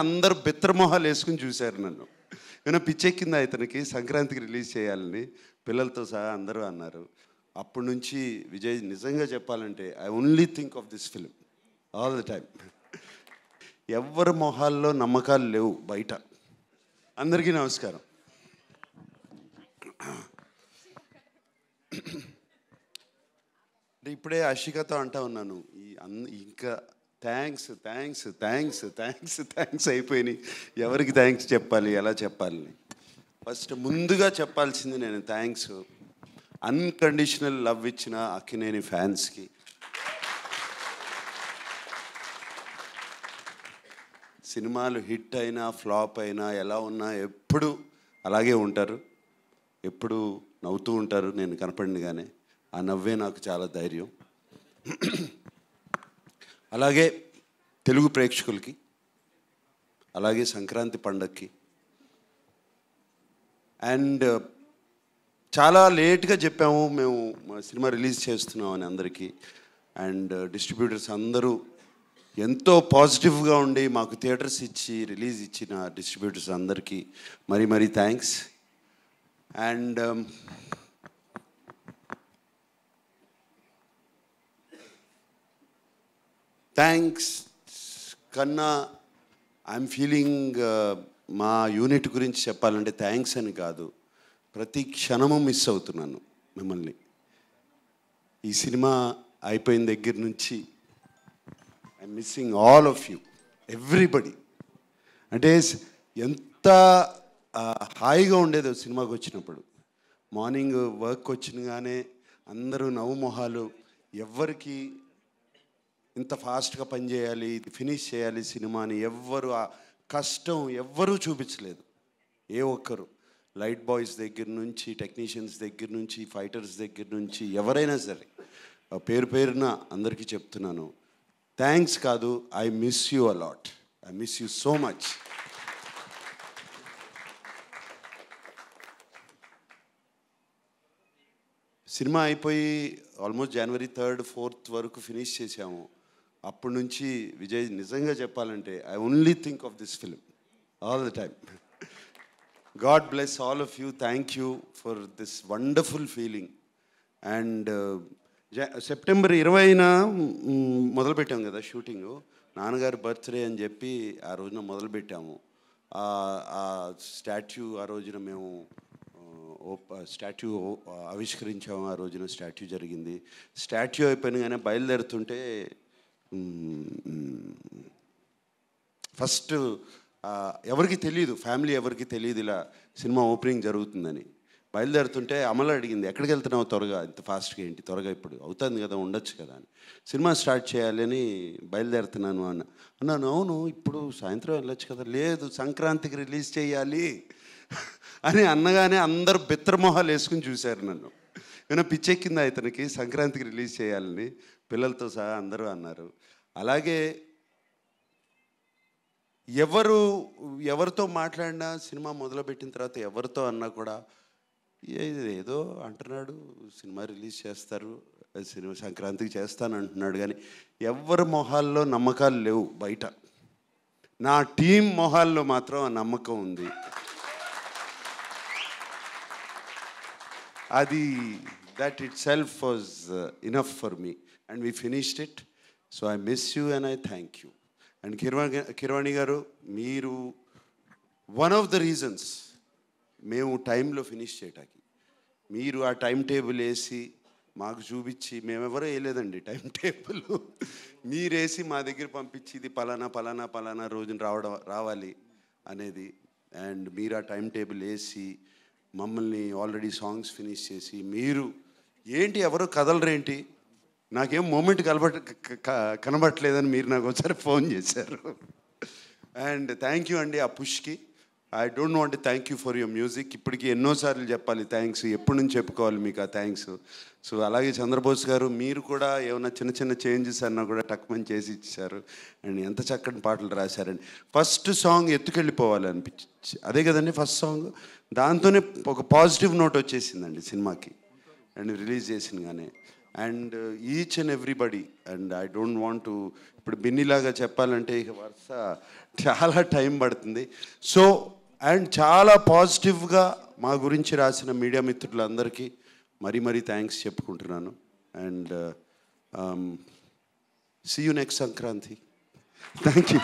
అందరూ బిత్తరమొహాలు వేసుకుని చూశారు నన్ను. నేను పిచ్చెక్కింది ఇతనికి సంక్రాంతికి రిలీజ్ చేయాలని పిల్లలతో సహా అందరూ అన్నారు. అప్పటి నుంచి విజయ్ నిజంగా చెప్పాలంటే I only think of this film all the time. ఎవరి మొహాల్లో నమ్మకాలు లేవు బయట. అందరికీ నమస్కారం. ఇప్పుడే అషికతో అంటా ఉన్నాను, ఇంకా థ్యాంక్స్ అయిపోయినాయి. ఎవరికి థ్యాంక్స్ చెప్పాలి, ఎలా చెప్పాలి? ఫస్ట్ ముందుగా చెప్పాల్సింది నేను థ్యాంక్స్ అన్కండిషనల్ లవ్ ఇచ్చిన అక్కినేని ఫ్యాన్స్కి. సినిమాలు హిట్ అయినా ఫ్లాప్ అయినా ఎలా ఉన్నా ఎప్పుడు అలాగే ఉంటారు, ఎప్పుడు నవ్వుతూ ఉంటారు. నేను కనపడినగానే ఆ నవ్వే నాకు చాలా ధైర్యం. అలాగే తెలుగు ప్రేక్షకులకి, అలాగే సంక్రాంతి పండగకి, అండ్ చాలా లేట్గా చెప్పాము మేము సినిమా రిలీజ్ చేస్తున్నామని అందరికీ. అండ్ డిస్ట్రిబ్యూటర్స్ అందరూ ఎంతో పాజిటివ్గా ఉండి మాకు థియేటర్స్ ఇచ్చి రిలీజ్ ఇచ్చిన డిస్ట్రిబ్యూటర్స్ అందరికీ మరీ థ్యాంక్స్. అండ్ థ్యాంక్స్ కన్నా ఐఎమ్ ఫీలింగ్ మా యూనిట్ గురించి చెప్పాలంటే థ్యాంక్స్ అని కాదు, ప్రతి క్షణము మిస్ అవుతున్నాను మిమ్మల్ని. ఈ సినిమా అయిపోయిన దగ్గర నుంచి I'm missing all of you, everybody. అంటే ఎంత హాయిగా ఉండేదో సినిమాకి వచ్చినప్పుడు. మార్నింగ్ వర్క్ వచ్చినగానే అందరూ నవ్వు మొహాలు, ఎవ్వరికి ఇంత ఫాస్ట్గా పనిచేయాలి, ఇది ఫినిష్ చేయాలి సినిమాని ఎవ్వరు ఆ కష్టం ఎవ్వరూ చూపించలేదు. ఏ ఒక్కరు, లైట్ బాయ్స్ దగ్గర నుంచి, టెక్నీషియన్స్ దగ్గర నుంచి, ఫైటర్స్ దగ్గర నుంచి ఎవరైనా సరే పేరున అందరికీ చెప్తున్నాను థ్యాంక్స్ కాదు, I miss you a lot, I miss you so much. Cinema అయిపోయి ఆల్మోస్ట్ జనవరి 3rd 4th వరకు ఫినిష్ చేసాము. అప్పటి నుంచి విజయ్ నిజంగా చెప్పాలంటే I only think of this film all the time. God bless all of you, thank you for this wonderful feeling. And September 20న మొదలుపెట్టాం కదా షూటింగు. నాన్నగారి బర్త్డే అని చెప్పి ఆ రోజున మొదలుపెట్టాము. ఆ స్టాట్యూ ఆ రోజున మేము స్టాట్యూ ఆవిష్కరించాము. ఆ రోజున స్టాట్యూ జరిగింది. స్టాట్యూ అయిపోయినగానే బయలుదేరుతుంటే ఫస్ట్ ఎవరికి తెలియదు, ఫ్యామిలీ ఎవరికి తెలియదు ఇలా సినిమా ఓపెనింగ్ జరుగుతుందని. బయలుదేరుతుంటే అమలు అడిగింది, ఎక్కడికి వెళ్తున్నావు త్వరగా, ఇంత ఫాస్ట్గా ఏంటి త్వరగా, ఇప్పుడు అవుతుంది కదా ఉండొచ్చు కదా అని. సినిమా స్టార్ట్ చేయాలి అని బయలుదేరుతున్నాను అన్నాను. అవును ఇప్పుడు సాయంత్రం వెళ్ళొచ్చు కదా. లేదు సంక్రాంతికి రిలీజ్ చేయాలి అని అన్నగానే అందరూ బిత్తరమొహాలు వేసుకుని చూశారు నన్ను. నేను పిచ్చెక్కింది ఇతనికి సంక్రాంతికి రిలీజ్ చేయాలని పిల్లలతో సహా అందరూ అన్నారు. అలాగే ఎవరితో మాట్లాడినా సినిమా మొదలుపెట్టిన తర్వాత ఎవరితో అన్నా కూడా ఏదో అంటున్నాడు, సినిమా రిలీజ్ చేస్తారు, సినిమా సంక్రాంతికి చేస్తాను అంటున్నాడు, కానీ ఎవరి మొహాల్లో నమ్మకాలు లేవు బయట. నా టీం మొహాల్లో మాత్రం ఆ నమ్మకం ఉంది. అది that itself was enough for me and we finished it, so I miss you and I thank you. And Kirwani garu, మీరు one of the reasons మేము టైంలో ఫినిష్ చేయటానికి, మీరు ఆ టైం టేబుల్ వేసి మాకు చూపించి, మేమెవరో వేయలేదండి టైం టేబుల్, మీరేసి మా దగ్గర పంపించి ఇది పలానా రోజున రావాలి అనేది. అండ్ మీరు ఆ టైం టేబుల్ వేసి మమ్మల్ని ఆల్రెడీ సాంగ్స్ ఫినిష్ చేసి, మీరు ఏంటి ఎవరో కదలరేంటి, నాకేం మూమెంట్ కనబట్టలేదని మీరు నాకు ఒకసారి ఫోన్ చేశారు. అండ్ థ్యాంక్ యూ అండి ఆ పుష్కి. I don't want thank you for your music. ఇప్పటికీ ఎన్నోసార్లు చెప్పాలి థ్యాంక్స్, ఎప్పటి నుంచి చెప్పుకోవాలి మీకు ఆ థ్యాంక్స్. సో అలాగే చంద్రబోస్ గారు, మీరు కూడా ఏమైనా చిన్న చేంజెస్ అన్నా కూడా టక్మని చేసి ఇచ్చారు. అండ్ ఎంత చక్కటి పాటలు రాశారండి. ఫస్ట్ సాంగ్ ఎత్తుకెళ్ళిపోవాలి అనిపించి, అదే కదండి ఫస్ట్ సాంగ్. దాంతోనే ఒక పాజిటివ్ నోట్ వచ్చేసిందండి సినిమాకి. అండ్ రిలీజ్ చేసిన కానీ and each and everybody. And I don't want to ఇప్పుడు బిన్నీలాగా చెప్పాలంటే ఇక వరుస చాలా టైం పడుతుంది. సో అండ్ చాలా పాజిటివ్గా మా గురించి రాసిన మీడియా మిత్రులందరికీ మరీ థ్యాంక్స్ చెప్పుకుంటున్నాను. And see you next Sankranti. Thank you.